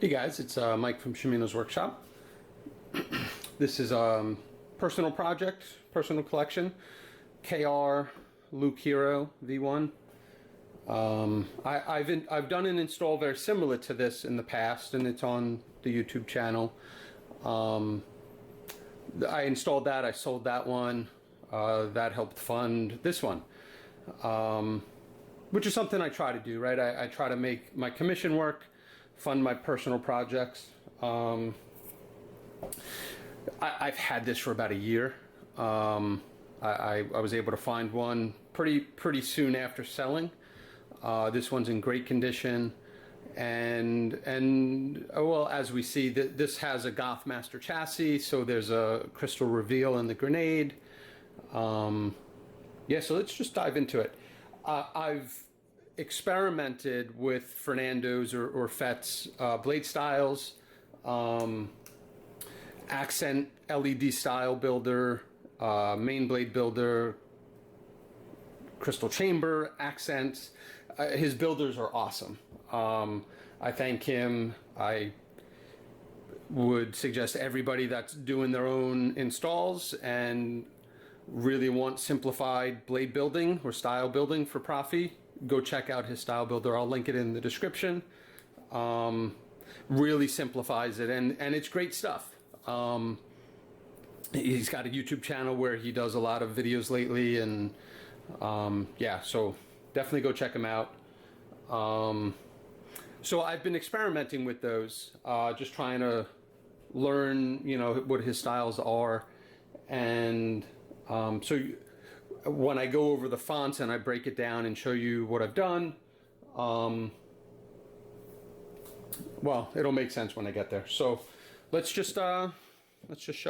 Hey guys, it's Mike from Shamino's workshop. This is a personal project, personal collection, KR Luke Hero V1. I've done an install very similar to this in the past, and it's on the YouTube channel. I installed that, I sold that one, that helped fund this one, which is something I try to do, right? I try to make my commission work, fund my personal projects. I've had this for about a year. I was able to find one pretty soon after selling. This one's in great condition, and well, as we see, this has a Goth master chassis, so there's a crystal reveal in the grenade. Yeah, so let's just dive into it. I've experimented with Fernando's or Fett's blade styles, accent LED style builder, main blade builder, crystal chamber, accents. His builders are awesome. I thank him. I would suggest everybody that's doing their own installs and really want simplified blade building or style building for Proffie, go check out his style builder. I'll link it in the description. Really simplifies it, and it's great stuff. He's got a YouTube channel where he does a lot of videos lately, and yeah, so definitely go check him out. So I've been experimenting with those, just trying to learn, you know, what his styles are, and so when I go over the fonts and I break it down and show you what I've done, well, it'll make sense when I get there. So let's just show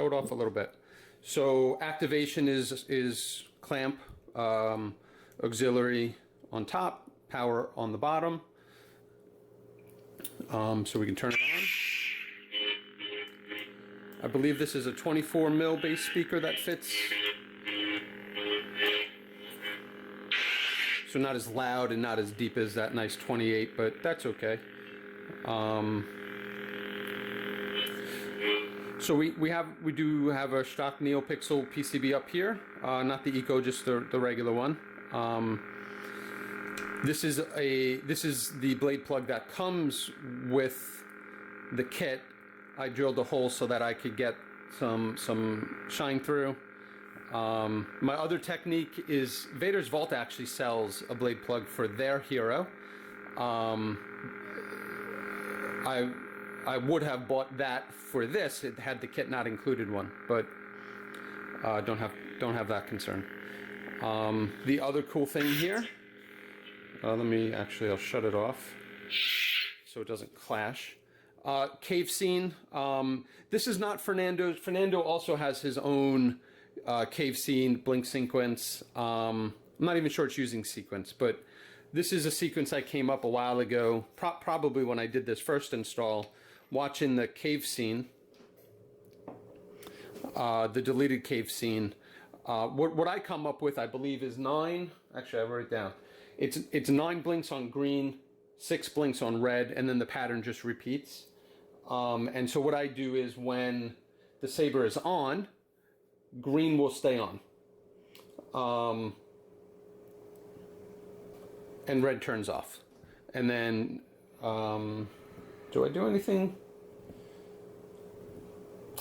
it off a little bit. So activation is clamp, auxiliary on top, power on the bottom. So we can turn it on. I believe this is a 24 mil bass speaker that fits. So not as loud and not as deep as that nice 28, but that's okay. So we do have a Shtok NeoPixel PCB up here, not the Eco, just the regular one. This is the blade plug that comes with the kit. I drilled a hole so that I could get some shine through. My other technique is Vader's Vault actually sells a blade plug for their hero. I would have bought that for this. It had the kit not included one, but don't have that concern. The other cool thing here. I'll shut it off so it doesn't clash. Cave scene. This is not Fernando's. Fernando also has his own cave scene blink sequence. I'm not even sure it's using sequence, but this is a sequence I came up a while ago, probably when I did this first install, watching the cave scene, the deleted cave scene. What I come up with, I believe, is 9. Actually, I wrote it down. It's 9 blinks on green, 6 blinks on red, and then the pattern just repeats. And so what I do is when the saber is on, green will stay on, and red turns off. And then, do I do anything?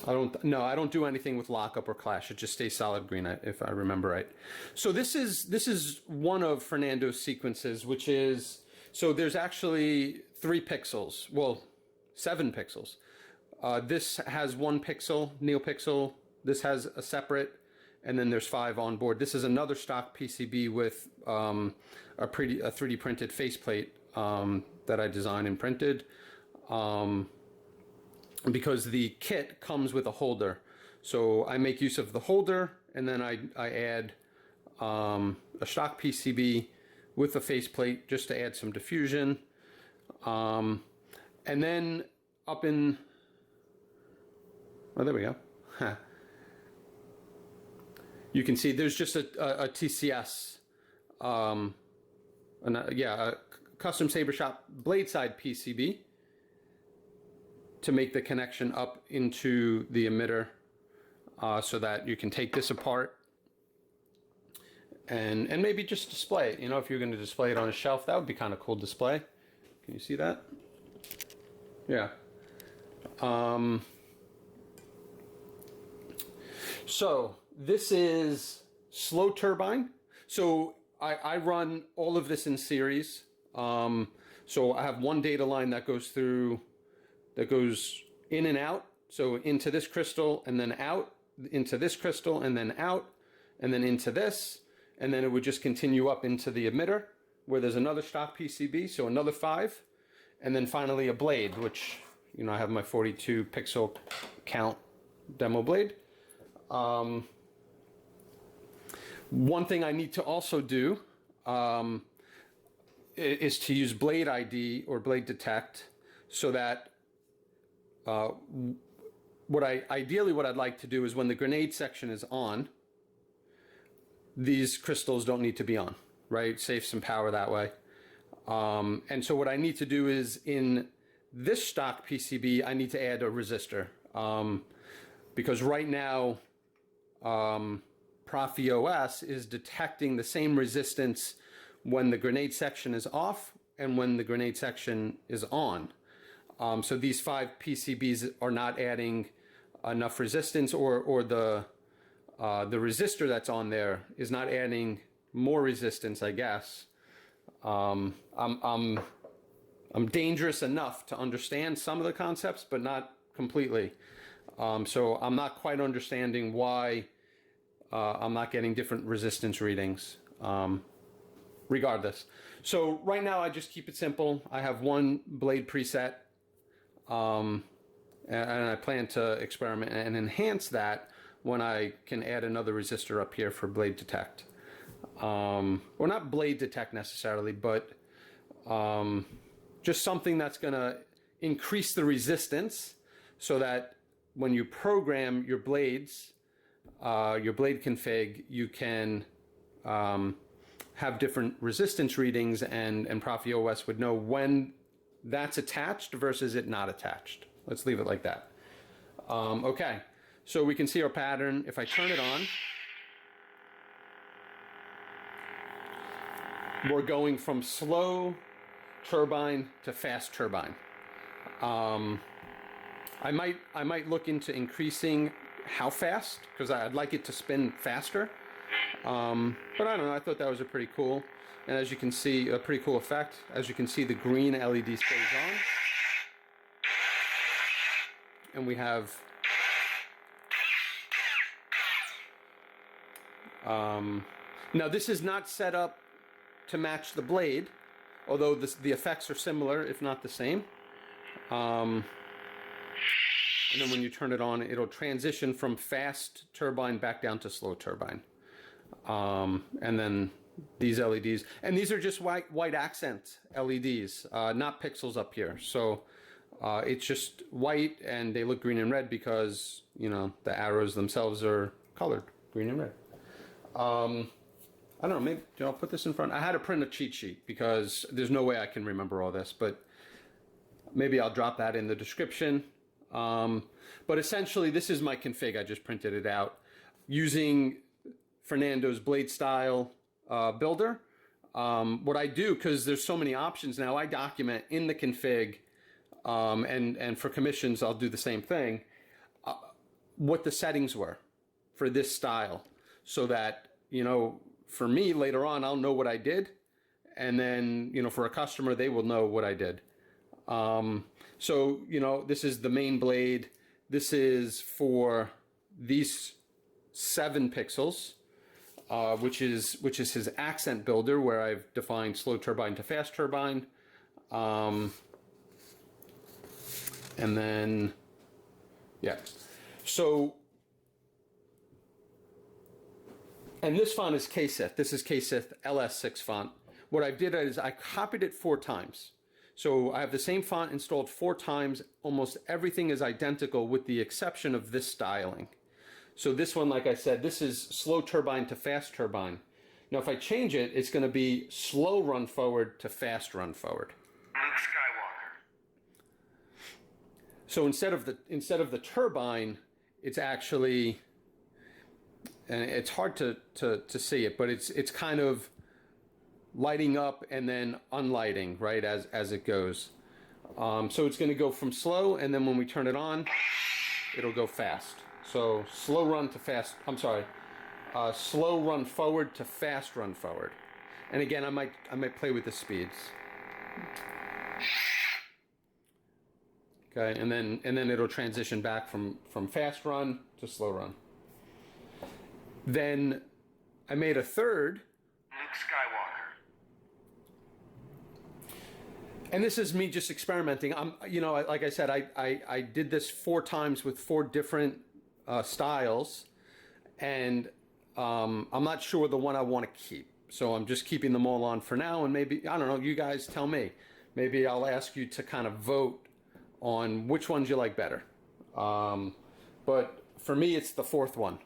I don't do anything with lockup or clash. It just stays solid green, if I remember right. So this is one of Fernando's sequences, which is, so there's actually 3 pixels, well, 7 pixels. This has 1 pixel, NeoPixel. This has a separate, and then there's 5 on board. This is another stock PCB with a 3D printed faceplate that I designed and printed. Because the kit comes with a holder, so I make use of the holder, and then I add a stock PCB with a faceplate just to add some diffusion, and then up in, oh, there we go. You can see there's just a TCS, a custom Saber Shop blade side PCB. to make the connection up into the emitter so that you can take this apart and maybe just display it. You know, if you're going to display it on a shelf, that would be kind of cool display. Can you see that? Yeah. So this is slow turbine. So I run all of this in series. So I have one data line that goes through, that goes in and out. So into this crystal and then out, into this crystal and then out, and then into this. And then it would just continue up into the emitter where there's another Shtok PCB, so another 5. And then finally a blade, which, you know, I have my 42 pixel count demo blade. One thing I need to also do is to use blade ID or blade detect so that ideally what I'd like to do is when the grenade section is on, these crystals don't need to be on, right? Save some power that way. And so what I need to do is in this Shtok PCB, I need to add a resistor because right now ProffieOS is detecting the same resistance when the grenade section is off and when the grenade section is on. So these 5 PCBs are not adding enough resistance, or the resistor that's on there is not adding more resistance, I guess. I'm dangerous enough to understand some of the concepts, but not completely. So I'm not quite understanding why I'm not getting different resistance readings. Regardless. So right now I just keep it simple. I have one blade preset, and I plan to experiment and enhance that when I can add another resistor up here for blade detect. Or not blade detect necessarily, but just something that's going to increase the resistance so that when you program your blades, your blade config, you can have different resistance readings, and ProffieOS would know when that's attached versus it not attached. Let's leave it like that. Okay, so we can see our pattern. If I turn it on, we're going from slow turbine to fast turbine. I might look into increasing how fast, because I'd like it to spin faster. But I don't know, I thought that was a pretty cool, and as you can see, a pretty cool effect. As you can see, the green LED stays on. And we have now this is not set up to match the blade, although the effects are similar, if not the same. And then when you turn it on, it'll transition from fast turbine back down to slow turbine. And then these LEDs, and these are just white accent LEDs, not pixels up here. So it's just white, and they look green and red because, you know, the arrows themselves are colored green and red. I don't know, maybe I'll put this in front. I had to print a cheat sheet because there's no way I can remember all this, but maybe I'll drop that in the description. But essentially, this is my config. I just printed it out using Fernando's blade style builder. What I do, because there's so many options now, I document in the config, and for commissions, I'll do the same thing, what the settings were for this style, so that, you know, for me later on, I'll know what I did, and then, you know, for a customer, they will know what I did. So, you know, this is the main blade. This is for these 7 pixels, which is his accent builder, where I've defined slow turbine to fast turbine. And then, yeah. So, and this font is KSith. This is KSith LS6 font. What I did is I copied it 4 times. So I have the same font installed 4 times. Almost everything is identical with the exception of this styling. So this one, like I said, this is slow turbine to fast turbine. Now if I change it, it's going to be slow run forward to fast run forward. Luke Skywalker. So instead of the turbine, it's actually, and it's hard to see it, but it's kind of lighting up and then unlighting, right, as it goes. So it's going to go from slow, and then when we turn it on, it'll go fast. So slow run to fast, I'm sorry, slow run forward to fast run forward. And again, I might play with the speeds. Okay, and then it'll transition back from fast run to slow run. Then I made a third. Luke Skywalker. And this is me just experimenting. Like I said, I did this 4 times with 4 different styles, and I'm not sure the one I want to keep. So I'm just keeping them all on for now, and maybe, I don't know, you guys tell me. Maybe I'll ask you to kind of vote on which ones you like better. But for me, it's the 4th one.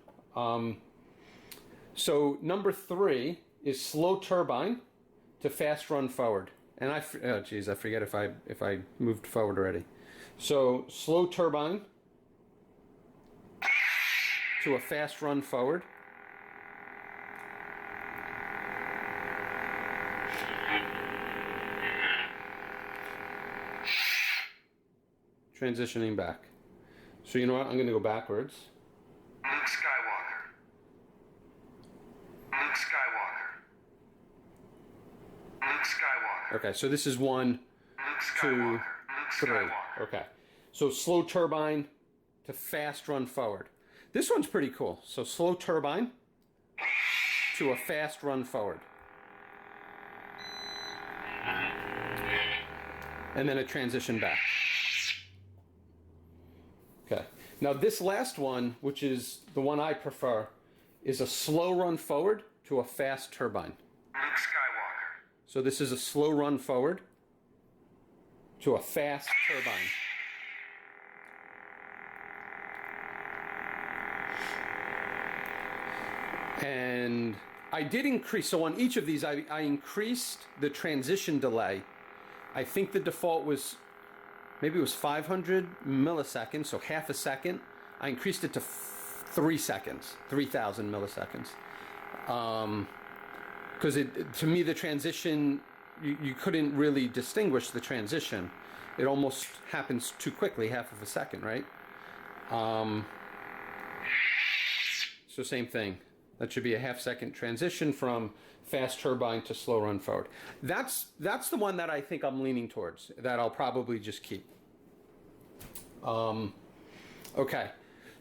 So number 3 is slow turbine to fast run forward. And I forget if I moved forward already. So slow turbine to a fast run forward. Transitioning back. So you know what? I'm going to go backwards. Luke Skywalker. Luke Skywalker. Luke Skywalker. Okay, so this is 1, Luke 2, Skywalker. Luke 3. Skywalker. Okay, so slow turbine to fast run forward. This one's pretty cool. So slow turbine to a fast run forward. And then a transition back. Okay. Now this last one, which is the one I prefer, is a slow run forward to a fast turbine. Luke Skywalker. So this is a slow run forward to a fast turbine. And I did increase, so on each of these I increased the transition delay. I think the default was, maybe it was 500 milliseconds, so half a second. I increased it to 3 seconds, 3,000 milliseconds. Because to me, the transition, you couldn't really distinguish the transition. It almost happens too quickly, half of a second, right? So same thing. That should be a half-second transition from fast turbine to slow run forward. That's the one that I think I'm leaning towards, that I'll probably just keep. Okay,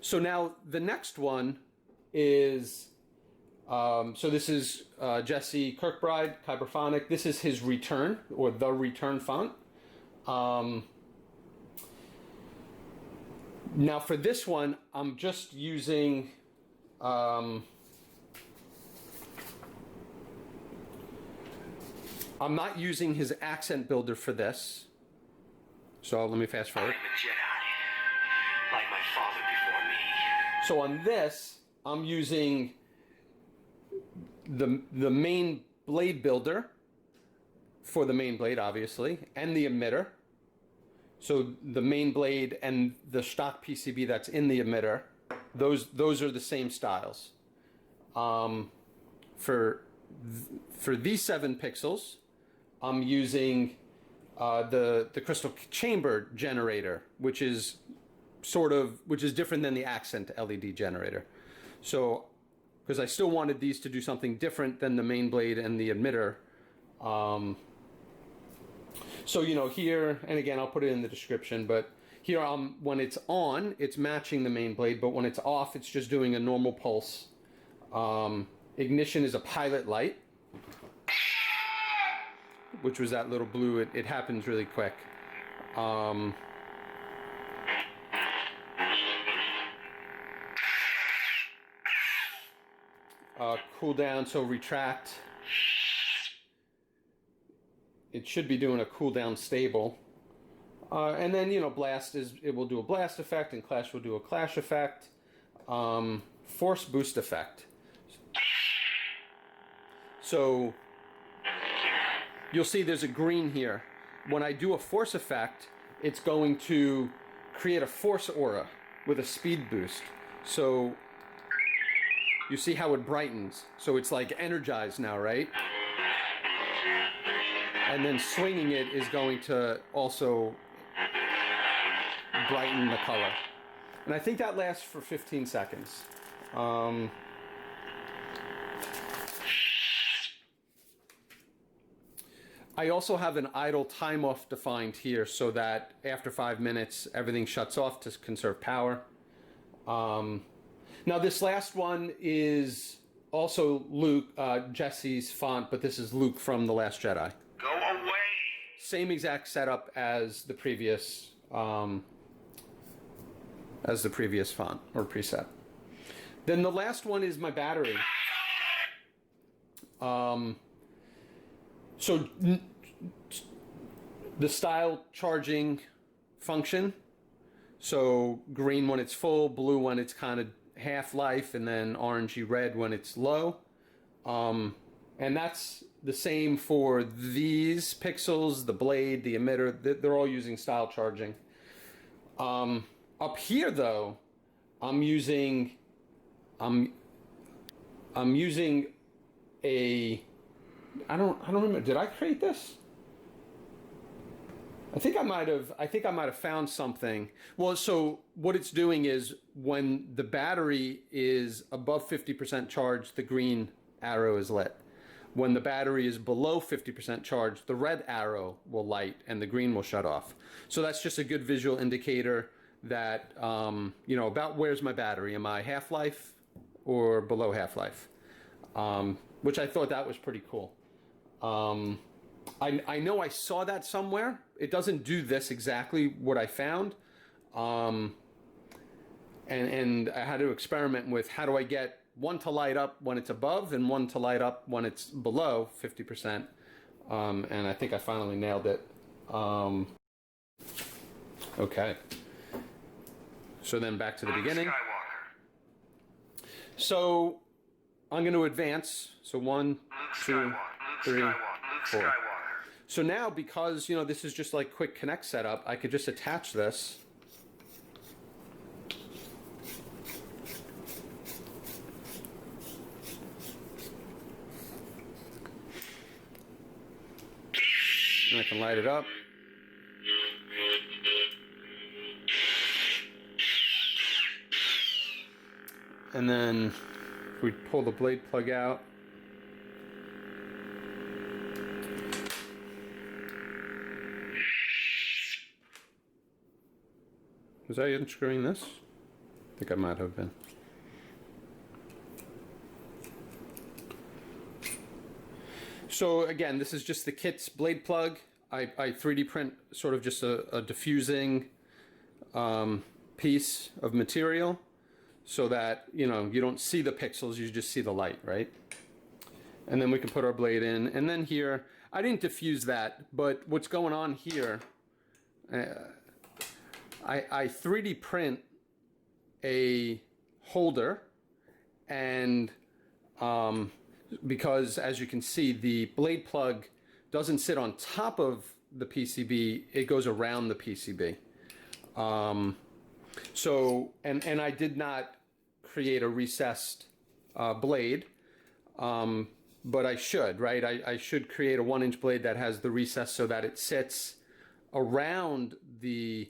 so now the next one is, so this is Jesse Kirkbride, Kyberphonic. This is his return, or the return font. Now for this one, I'm just using, I'm not using his accent builder for this. So let me fast forward. I'm a Jedi, like my father before me. So on this, I'm using the main blade builder for the main blade, obviously, and the emitter. So the main blade and the Shtok PCB that's in the emitter, those are the same styles. For these 7 pixels, I'm using the crystal chamber generator, which is different than the accent LED generator. So, because I still wanted these to do something different than the main blade and the emitter. So, you know, here, and again, I'll put it in the description, but here, when it's on, it's matching the main blade, but when it's off, it's just doing a normal pulse. Ignition is a pilot light, which was that little blue. It happens really quick. Cool down, so retract. It should be doing a cooldown stable. And then, you know, blast it will do a blast effect, and clash will do a clash effect. Force boost effect. So you'll see there's a green here. When I do a force effect, it's going to create a force aura with a speed boost. So you see how it brightens. So it's like energized now, right? And then swinging it is going to also brighten the color. And I think that lasts for 15 seconds. I also have an idle time off defined here so that after 5 minutes, everything shuts off to conserve power. Now this last one is also Luke, Jesse's font, but this is Luke from The Last Jedi. Go away! Same exact setup as the previous font or preset. Then the last one is my battery. So the style charging function. So green when it's full, blue when it's kind of half-life, and then orangey red when it's low. And that's the same for these pixels, the blade, the emitter. They're all using style charging. Up here though, I'm using a, I don't remember, did I create this? I think I might have found something. Well, so what it's doing is when the battery is above 50% charged, the green arrow is lit. When the battery is below 50% charged, the red arrow will light and the green will shut off. So that's just a good visual indicator that, you know, about where's my battery? Am I half-life or below half-life? Which I thought that was pretty cool. I know I saw that somewhere. It doesn't do this exactly what I found. And I had to experiment with how do I get one to light up when it's above and one to light up when it's below 50%. And I think I finally nailed it. Okay. So then back to the beginning. Skywalker. So I'm going to advance. So 1, 2, 3, 4. So now, because, you know, this is just like quick connect setup, I could just attach this. And I can light it up. And then if we pull the blade plug out, was I unscrewing this? I think I might have been. So again, this is just the kit's blade plug. I 3D print sort of just a diffusing piece of material so that, you know, you don't see the pixels, you just see the light, right? And then we can put our blade in. And then here, I didn't diffuse that, but what's going on here, I 3D print a holder, and because as you can see, the blade plug doesn't sit on top of the PCB, it goes around the PCB. So, and I did not create a recessed blade, but I should, right? I should create a 1-inch blade that has the recess so that it sits around the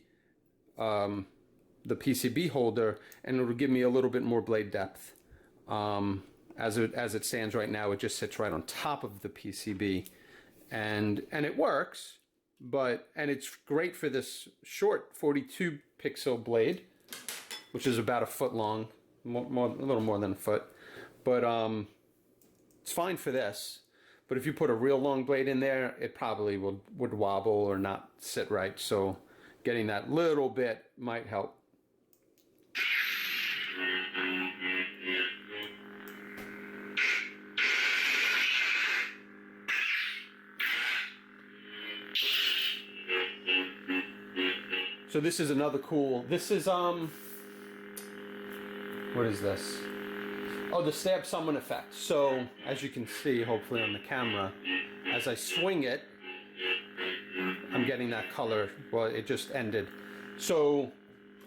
PCB holder, and it will give me a little bit more blade depth. As it stands right now, it just sits right on top of the PCB, and it works, and it's great for this short 42 pixel blade, which is about a foot long, a little more than a foot, but it's fine for this. But if you put a real long blade in there, it probably would wobble or not sit right. So getting that little bit might help. So this is another cool, this is, what is this? Oh, the stab summon effect. So, as you can see, hopefully on the camera, as I swing it, I'm getting that color. Well, it just ended. So,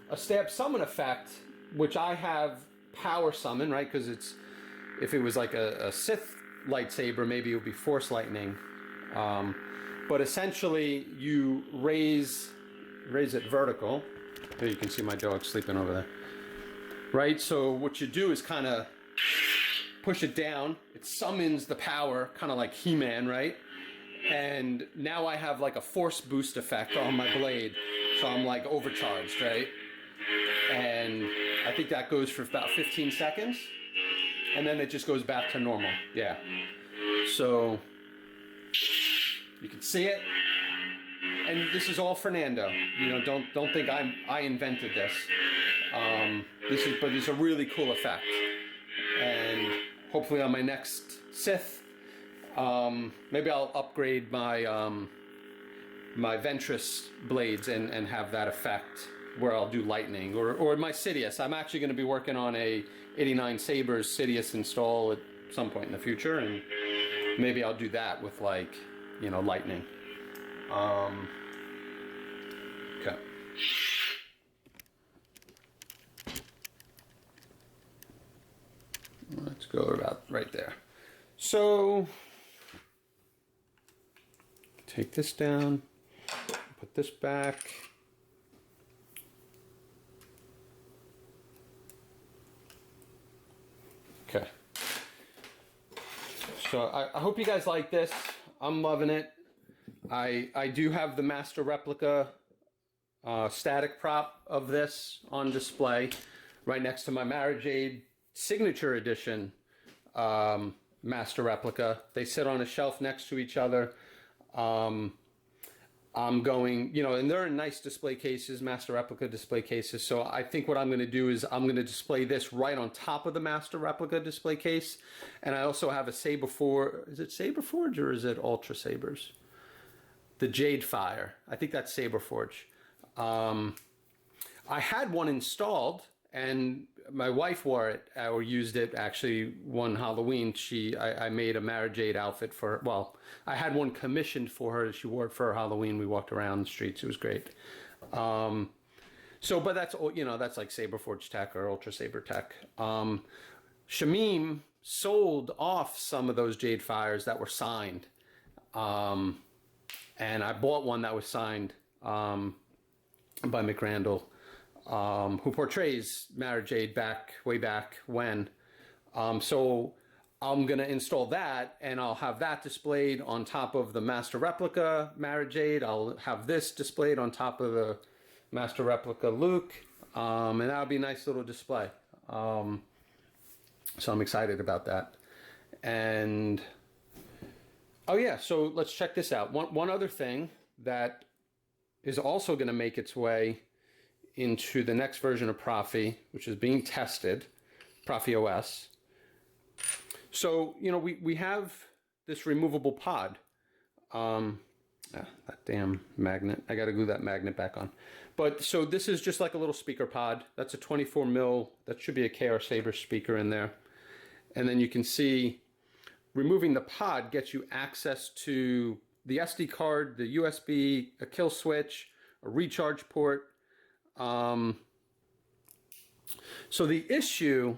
a stab summon effect, which I have power summon, right? Because it's, if it was like a Sith lightsaber, maybe it would be force lightning. But essentially, you raise it vertical. Here you can see my dog sleeping over there. Right? So what you do is kind of push it down. It summons the power, kind of like He-Man, right? And now I have like a force boost effect on my blade. So I'm like overcharged, right? And I think that goes for about 15 seconds. And then it just goes back to normal. Yeah. So you can see it. And this is all Fernando. You know, don't think I invented this. But it's a really cool effect. And hopefully on my next Sith, maybe I'll upgrade my my Ventress blades and have that effect where I'll do lightning, or my Sidious. I'm actually going to be working on a 89 Sabers Sidious install at some point in the future, and maybe I'll do that with, like, you know, lightning. Okay. Let's go about right there. So take this down, put this back. Okay. So I hope you guys like this. I'm loving it. I do have the master replica static prop of this on display right next to my Mara Jade Signature Edition master replica. They sit on a shelf next to each other. I'm going, you know, and they're in nice display cases, master replica display cases. So I think what I'm going to do is I'm going to display this right on top of the master replica display case. And I also have a Saberforge. Is it Saberforge or is it Ultra Sabers? The Jade Fire. I think that's Saberforge. I had one installed, and my wife wore it or used it actually one Halloween. I made a Mara Jade outfit for her. Well, I had one commissioned for her. She wore it for her Halloween. We walked around the streets. It was great. But that's, you know, that's like Saberforge tech or Ultra Saber tech. Shamim sold off some of those Jade Fires that were signed. And I bought one that was signed by McRandall. Who portrays Mara Jade way back when. So I'm going to install that, and I'll have that displayed on top of the master replica Mara Jade. I'll have this displayed on top of the master replica Luke, and that'll be a nice little display. So I'm excited about that. And oh yeah, so let's check this out. One other thing that is also going to make its way into the next version of Proffie, which is being tested, ProffieOS. So, you know, we have this removable pod. That damn magnet. I got to glue that magnet back on. But so this is just like a little speaker pod. That's a 24 mil. That should be a KR Saber speaker in there. And then you can see removing the pod gets you access to the SD card, the USB, a kill switch, a recharge port. So the issue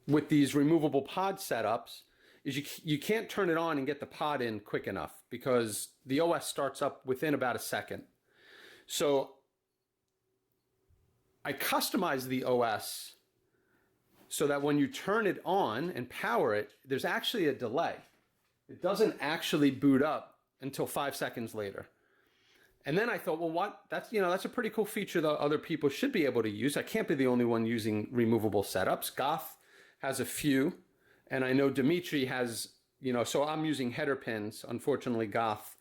with these removable pod setups is you can't turn it on and get the pod in quick enough because the OS starts up within about a second. So I customized the OS so that when you turn it on and power it, there's actually a delay. It doesn't actually boot up until 5 seconds later. And then I thought, well, that's a pretty cool feature that other people should be able to use. I can't be the only one using removable setups. Goth has a few, and I know Dimitri has, you know, so I'm using header pins. Unfortunately, Goth,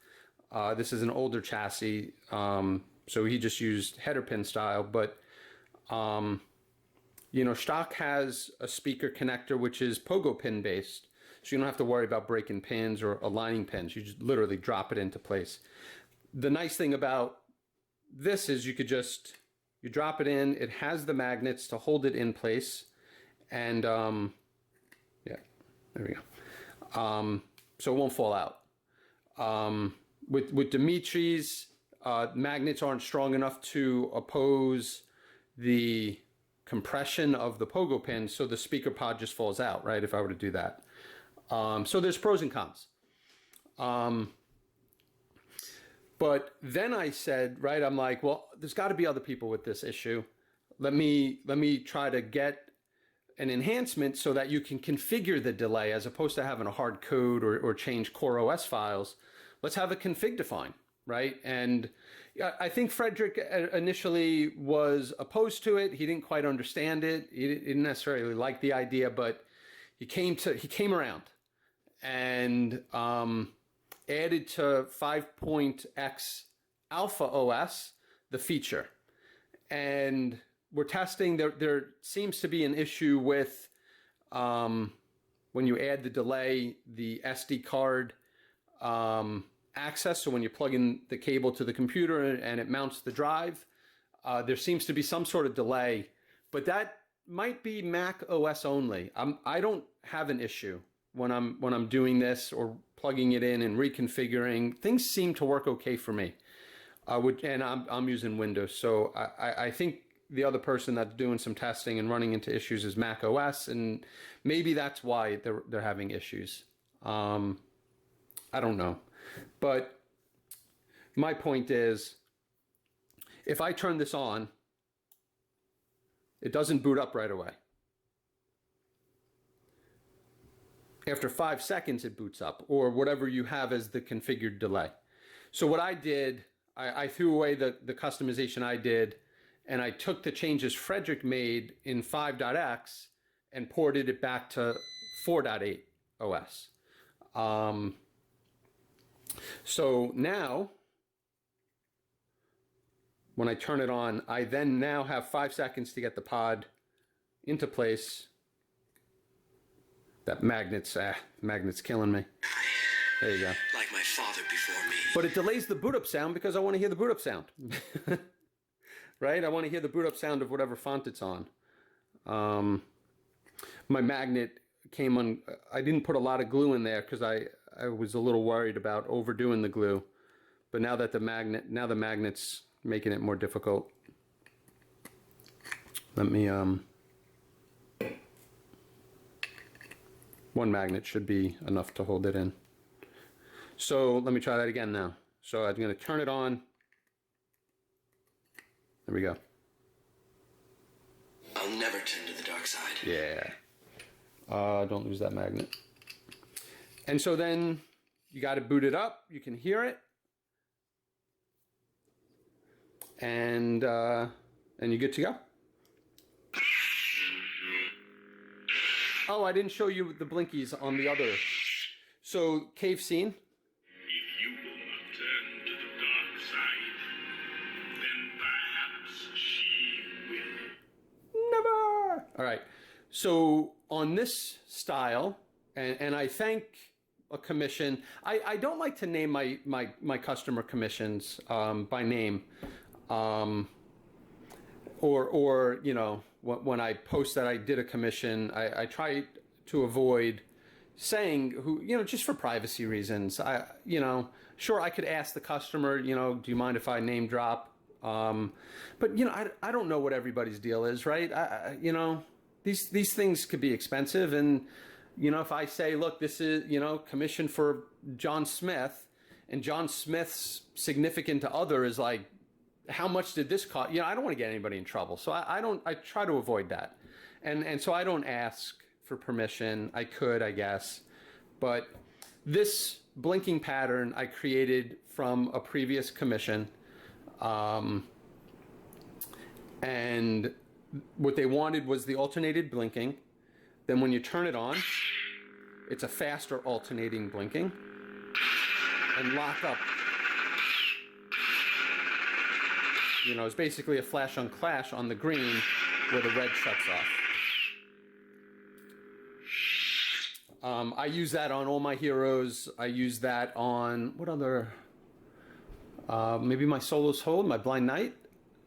this is an older chassis, so he just used header pin style. But, you know, Shtok has a speaker connector, which is pogo pin based. So you don't have to worry about breaking pins or aligning pins. You just literally drop it into place. The nice thing about this is you drop it in, it has the magnets to hold it in place, and yeah, there we go. So it won't fall out. With Dimitri's, magnets aren't strong enough to oppose the compression of the pogo pin so the speaker pod just falls out, right, if I were to do that. So there's pros and cons. But then I said, right, I'm like, well, there's got to be other people with this issue. Let me try to get an enhancement so that you can configure the delay as opposed to having a hard code or change core OS files. Let's have a config define, right? And I think Frederick initially was opposed to it. He didn't quite understand it. He didn't necessarily like the idea, but he came around and added to 5.x Alpha OS the feature. And we're testing, there seems to be an issue with when you add the delay, the SD card access. So when you plug in the cable to the computer and it mounts the drive, there seems to be some sort of delay, but that might be Mac OS only. I don't have an issue when I'm doing this or plugging it in and reconfiguring. Things seem to work okay for me. And I'm using Windows, so I think the other person that's doing some testing and running into issues is Mac OS, and maybe that's why they're having issues. I don't know, but my point is, if I turn this on, it doesn't boot up right away. After 5 seconds, it boots up, or whatever you have as the configured delay. So what I did, I threw away the customization I did, and I took the changes Frederick made in 5.x and ported it back to 4.8 OS. So now, when I turn it on, I then now have 5 seconds to get the pod into place. That magnet's killing me. There you go. Like my father before me. But it delays the boot up sound because I want to hear the boot up sound. Right? I want to hear the boot up sound of whatever font it's on. My magnet came on. I didn't put a lot of glue in there because I was a little worried about overdoing the glue. But now that the magnet's making it more difficult. Let me one magnet should be enough to hold it in. So let me try that again now. So I'm going to turn it on. There we go. I'll never turn to the dark side. Yeah. Don't lose that magnet. And so then you got to boot it up. You can hear it. And you're good to go. Oh, I didn't show you the blinkies on the other. So, cave scene. If you will not turn to the dark side, then perhaps she will. Never! All right. So, on this style, and I thank a commission. I don't like to name my customer commissions by name. Or you know, when I post that I did a commission, I try to avoid saying who, you know, just for privacy reasons. Sure, I could ask the customer, you know, do you mind if I name drop? But you know, I don't know what everybody's deal is, right? You know, these things could be expensive, and you know, if I say, look, this is, you know, commission for John Smith, and John Smith's significant other is like, how much did this cost? You know, I don't want to get anybody in trouble. So I try to avoid that. And so I don't ask for permission. I could, I guess. But this blinking pattern I created from a previous commission. And what they wanted was the alternated blinking. Then when you turn it on, it's a faster alternating blinking. And lock up. You know, it's basically a flash on clash on the green where the red shuts off. I use that on all my heroes. I use that on, what other, maybe my Solo's Hold, my Blind Knight.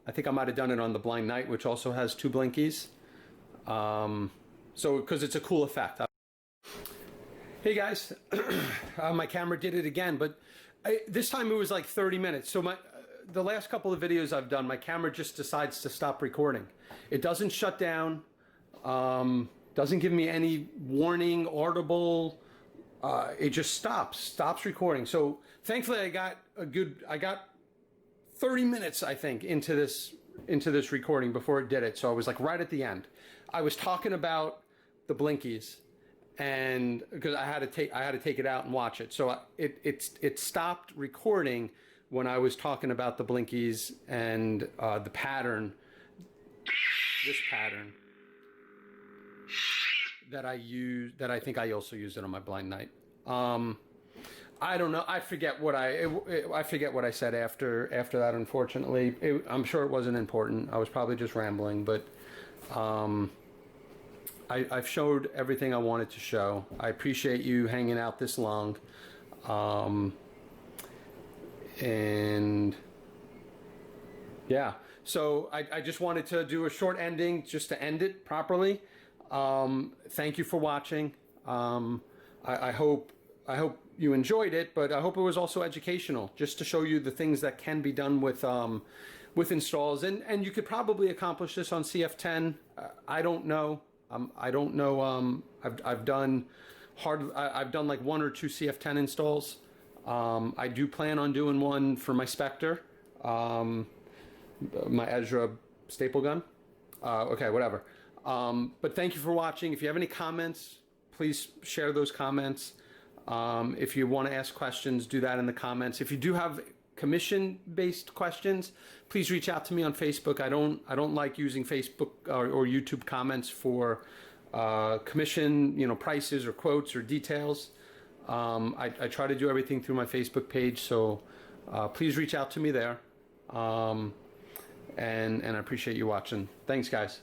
I think I might have done it on the Blind Knight, which also has 2 blinkies. So, because it's a cool effect. Hey guys, my camera did it again, but this time it was like 30 minutes. So the last couple of videos I've done, my camera just decides to stop recording. It doesn't shut down, doesn't give me any warning, audible. It just stops recording. So thankfully I got 30 minutes, I think, into this recording before it did it. So I was like right at the end. I was talking about the blinkies, and because I had to take it out and watch it. So it stopped recording when I was talking about the blinkies and the pattern, this pattern that I use, that I think I also used it on my blind night. I don't know. I forget what I said after that. Unfortunately, I'm sure it wasn't important. I was probably just rambling, but I've showed everything I wanted to show. I appreciate you hanging out this long, and yeah. So I just wanted to do a short ending just to end it properly. Thank you for watching. I hope you enjoyed it, but I hope it was also educational, just to show you the things that can be done with installs, and you could probably accomplish this on CF10. I don't know. I don't know. I've done like 1 or 2 CF10 installs. I do plan on doing one for my Spectre, my Ezra staple gun. Okay, whatever. But thank you for watching. If you have any comments, please share those comments. If you want to ask questions, do that in the comments. If you do have commission-based questions, please reach out to me on Facebook. I don't like using Facebook or YouTube comments for commission, prices or quotes or details. I try to do everything through my Facebook page, so please reach out to me there. And I appreciate you watching. Thanks, guys.